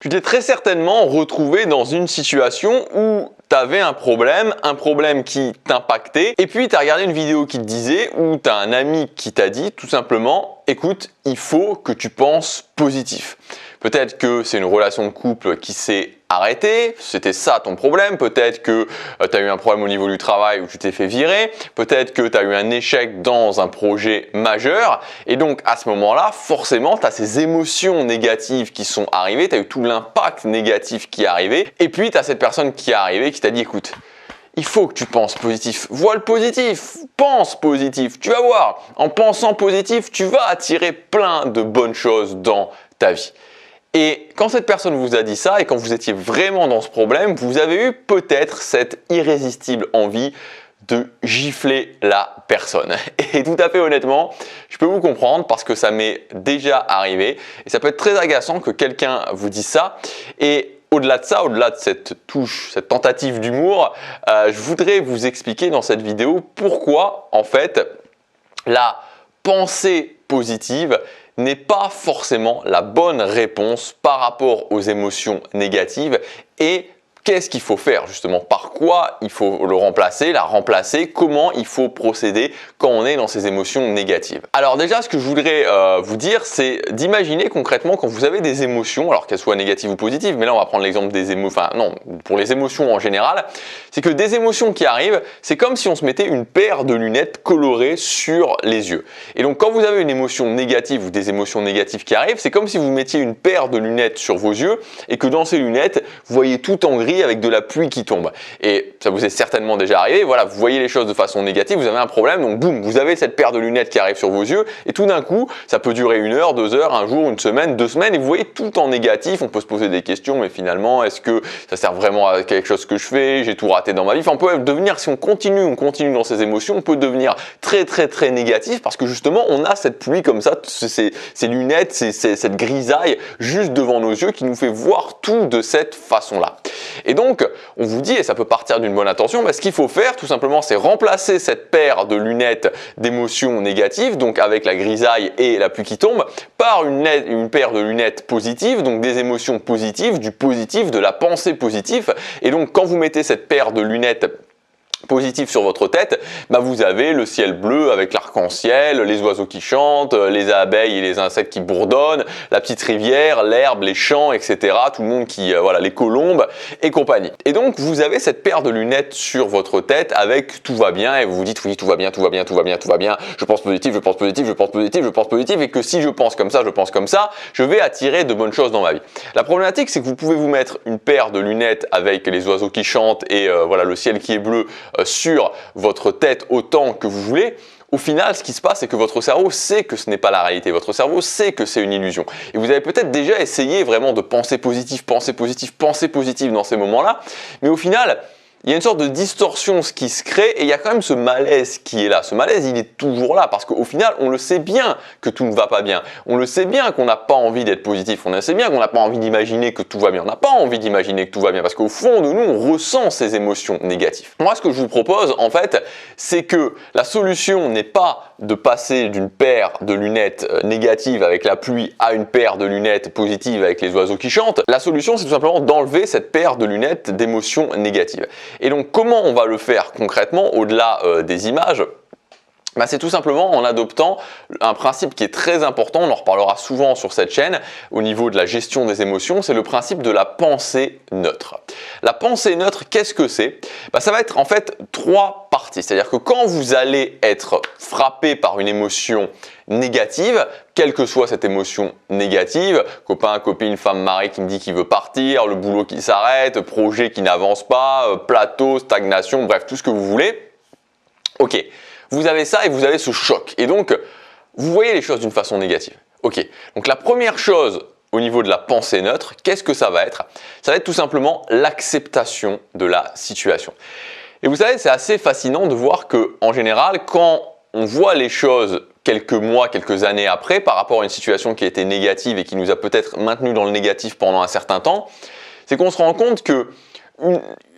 Tu t'es très certainement retrouvé dans une situation où tu avais un problème qui t'impactait, et puis tu as regardé une vidéo qui te disait, ou tu as un ami qui t'a dit tout simplement, écoute, il faut que tu penses positif. Peut-être que c'est une relation de couple qui s'est arrêtée, c'était ça ton problème, peut-être que tu as eu un problème au niveau du travail où tu t'es fait virer, peut-être que tu as eu un échec dans un projet majeur, et donc à ce moment-là, forcément, tu as ces émotions négatives qui sont arrivées, tu as eu tout l'impact négatif qui est arrivé, et puis tu as cette personne qui est arrivée qui t'a dit, écoute, il faut que tu penses positif, vois le positif, pense positif, tu vas voir, en pensant positif, tu vas attirer plein de bonnes choses dans ta vie. Et quand cette personne vous a dit ça et quand vous étiez vraiment dans ce problème, vous avez eu peut-être cette irrésistible envie de gifler la personne. Et tout à fait honnêtement, je peux vous comprendre parce que ça m'est déjà arrivé et ça peut être très agaçant que quelqu'un vous dise ça. Et au-delà de ça, au-delà de cette touche, cette tentative d'humour, je voudrais vous expliquer dans cette vidéo pourquoi en fait la pensée positive n'est pas forcément la bonne réponse par rapport aux émotions négatives et qu'est-ce qu'il faut faire justement, par quoi il faut le remplacer, la remplacer, comment il faut procéder quand on est dans ces émotions négatives. Alors déjà, ce que je voudrais vous dire, c'est d'imaginer concrètement quand vous avez des émotions, alors qu'elles soient négatives ou positives, mais là on va prendre l'exemple des émotions, enfin non, pour les émotions en général, c'est que des émotions qui arrivent, c'est comme si on se mettait une paire de lunettes colorées sur les yeux. Et donc quand vous avez une émotion négative ou des émotions négatives qui arrivent, c'est comme si vous mettiez une paire de lunettes sur vos yeux et que dans ces lunettes, vous voyez tout en gris avec de la pluie qui tombe. Et ça vous est certainement déjà arrivé, voilà, vous voyez les choses de façon négative, vous avez un problème, donc boum, vous avez cette paire de lunettes qui arrive sur vos yeux, et tout d'un coup, ça peut durer 1 heure, 2 heures, un jour, une semaine, 2 semaines, et vous voyez tout en négatif, on peut se poser des questions, mais finalement, est-ce que ça sert vraiment à quelque chose que je fais, j'ai tout raté dans ma vie, enfin, on peut devenir, si on continue dans ces émotions, on peut devenir très négatif, parce que justement, on a cette pluie comme ça, ces lunettes, cette grisaille juste devant nos yeux qui nous fait voir tout de cette façon-là. Et donc, on vous dit, et ça peut partir d'une bonne intention, mais ce qu'il faut faire tout simplement, c'est remplacer cette paire de lunettes d'émotions négatives, donc avec la grisaille et la pluie qui tombe, par une paire de lunettes positives, donc des émotions positives, du positif, de la pensée positive. Et donc, quand vous mettez cette paire de lunettes positif sur votre tête, bah vous avez le ciel bleu avec l'arc-en-ciel, les oiseaux qui chantent, les abeilles et les insectes qui bourdonnent, la petite rivière, l'herbe, les champs, etc. Tout le monde qui, voilà, les colombes et compagnie. Et donc vous avez cette paire de lunettes sur votre tête avec tout va bien et vous vous dites oui, tout va bien, tout va bien, tout va bien, tout va bien, je pense positif, je pense positif, je pense positif, je pense positif et que si je pense comme ça, je pense comme ça, je vais attirer de bonnes choses dans ma vie. La problématique, c'est que vous pouvez vous mettre une paire de lunettes avec les oiseaux qui chantent et voilà, le ciel qui est bleu sur votre tête autant que vous voulez. Au final, ce qui se passe, c'est que votre cerveau sait que ce n'est pas la réalité. Votre cerveau sait que c'est une illusion. Et vous avez peut-être déjà essayé vraiment de penser positif dans ces moments-là. Mais au final, il y a une sorte de distorsion qui se crée et il y a quand même ce malaise qui est là. Ce malaise, il est toujours là parce qu'au final, on le sait bien que tout ne va pas bien. On le sait bien qu'on n'a pas envie d'être positif. On le sait bien qu'on n'a pas envie d'imaginer que tout va bien. On n'a pas envie d'imaginer que tout va bien parce qu'au fond de nous, on ressent ces émotions négatives. Moi, ce que je vous propose, en fait, c'est que la solution n'est pas de passer d'une paire de lunettes négatives avec la pluie à une paire de lunettes positives avec les oiseaux qui chantent. La solution, c'est tout simplement d'enlever cette paire de lunettes d'émotions négatives. Et donc, comment on va le faire concrètement au-delà des images ? Bah, c'est tout simplement en adoptant un principe qui est très important, on en reparlera souvent sur cette chaîne au niveau de la gestion des émotions, c'est le principe de la pensée neutre. La pensée neutre, qu'est-ce que c'est ? Bah, ça va être en fait 3 parties, c'est-à-dire que quand vous allez être frappé par une émotion négative, quelle que soit cette émotion négative, copain, copine, femme, mari qui me dit qu'il veut partir, le boulot qui s'arrête, projet qui n'avance pas, plateau, stagnation, bref, tout ce que vous voulez, ok. Vous avez ça et vous avez ce choc. Et donc, vous voyez les choses d'une façon négative. Ok. Donc, la première chose au niveau de la pensée neutre, qu'est-ce que ça va être ? Ça va être tout simplement l'acceptation de la situation. Et vous savez, c'est assez fascinant de voir que, en général, quand on voit les choses quelques mois, quelques années après, par rapport à une situation qui a été négative et qui nous a peut-être maintenu dans le négatif pendant un certain temps, c'est qu'on se rend compte que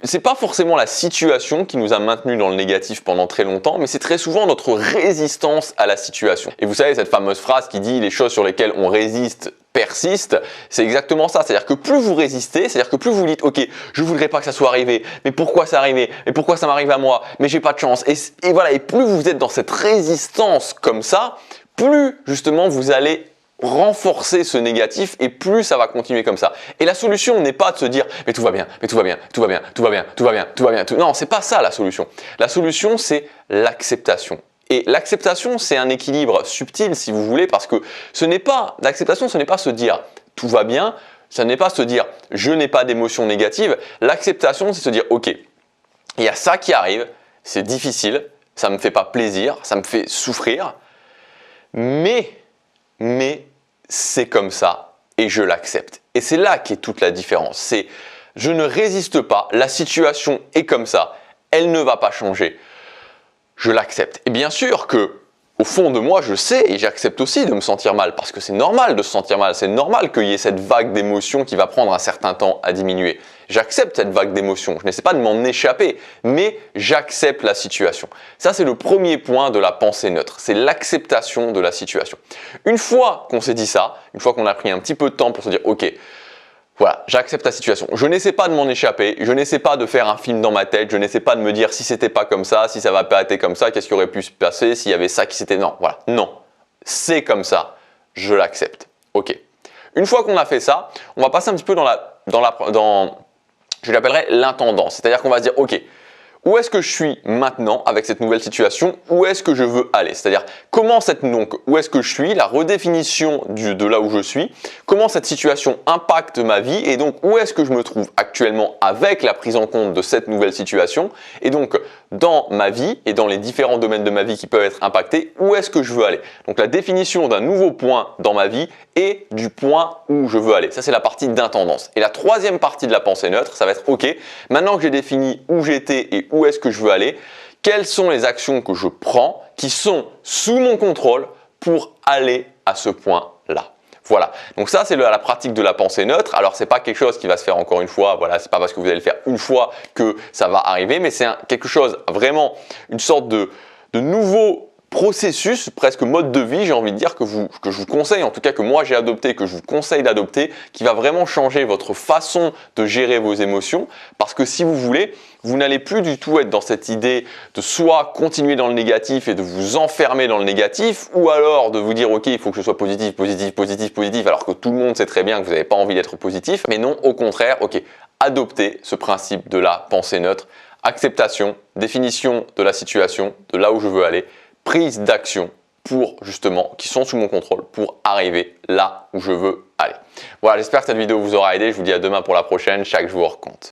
c'est pas forcément la situation qui nous a maintenus dans le négatif pendant très longtemps, mais c'est très souvent notre résistance à la situation. Et vous savez, cette fameuse phrase qui dit « les choses sur lesquelles on résiste persiste, c'est exactement ça. C'est-à-dire que plus vous résistez, c'est-à-dire que plus vous dites « Ok, je voudrais pas que ça soit arrivé, mais pourquoi ça arrivé? Mais pourquoi ça m'arrive à moi? Mais j'ai pas de chance. » Et voilà, et plus vous êtes dans cette résistance comme ça, plus justement vous allez renforcer ce négatif et plus ça va continuer comme ça. Et la solution n'est pas de se dire « Mais tout va bien, mais tout va bien, tout va bien, tout va bien, tout va bien, tout va bien. » Non, c'est pas ça la solution. La solution, c'est l'acceptation. Et l'acceptation, c'est un équilibre subtil, si vous voulez, parce que l'acceptation, ce n'est pas se dire « tout va bien », ce n'est pas se dire « je n'ai pas d'émotions négatives ». L'acceptation, c'est se dire « ok, il y a ça qui arrive, c'est difficile, ça ne me fait pas plaisir, ça me fait souffrir, mais c'est comme ça et je l'accepte ». Et c'est là qu'est toute la différence. C'est je ne résiste pas, la situation est comme ça, elle ne va pas changer. Je l'accepte. Et bien sûr que, au fond de moi, je sais et j'accepte aussi de me sentir mal parce que c'est normal de se sentir mal. C'est normal qu'il y ait cette vague d'émotions qui va prendre un certain temps à diminuer. J'accepte cette vague d'émotions. Je n'essaie pas de m'en échapper, mais j'accepte la situation. Ça, c'est le premier point de la pensée neutre. C'est l'acceptation de la situation. Une fois qu'on s'est dit ça, une fois qu'on a pris un petit peu de temps pour se dire « Ok, voilà, j'accepte la situation. Je n'essaie pas de m'en échapper, je n'essaie pas de faire un film dans ma tête, je n'essaie pas de me dire si c'était pas comme ça, si ça va pas été comme ça, qu'est-ce qui aurait pu se passer, s'il y avait ça qui s'était… Non, voilà, non. C'est comme ça, je l'accepte. Ok. Une fois qu'on a fait ça, on va passer un petit peu je l'appellerais l'intendance. C'est-à-dire qu'on va se dire, ok, où est-ce que je suis maintenant avec cette nouvelle situation? Où est-ce que je veux aller? C'est-à-dire, où est-ce que je suis? La redéfinition de là où je suis. Comment cette situation impacte ma vie? Et donc, où est-ce que je me trouve actuellement avec la prise en compte de cette nouvelle situation? Et donc, dans ma vie et dans les différents domaines de ma vie qui peuvent être impactés, où est-ce que je veux aller? Donc, la définition d'un nouveau point dans ma vie et du point où je veux aller. Ça, c'est la partie d'intendance. Et la troisième partie de la pensée neutre, ça va être, ok, maintenant que j'ai défini où j'étais et où est-ce que je veux aller, quelles sont les actions que je prends qui sont sous mon contrôle pour aller à ce point-là. Voilà, donc ça c'est la pratique de la pensée neutre. Alors c'est pas quelque chose qui va se faire encore une fois, voilà, c'est pas parce que vous allez le faire une fois que ça va arriver, mais c'est quelque chose vraiment, une sorte de nouveau processus, presque mode de vie, j'ai envie de dire, que je vous conseille, en tout cas que moi j'ai adopté, que je vous conseille d'adopter, qui va vraiment changer votre façon de gérer vos émotions, parce que si vous voulez, vous n'allez plus du tout être dans cette idée de soit continuer dans le négatif et de vous enfermer dans le négatif, ou alors de vous dire ok, il faut que je sois positif, positif, positif, positif, alors que tout le monde sait très bien que vous n'avez pas envie d'être positif, mais non, au contraire, ok, adoptez ce principe de la pensée neutre, acceptation, définition de la situation, de là où je veux aller, prise d'action qui sont sous mon contrôle pour arriver là où je veux aller. Voilà, j'espère que cette vidéo vous aura aidé. Je vous dis à demain pour la prochaine. Chaque jour compte.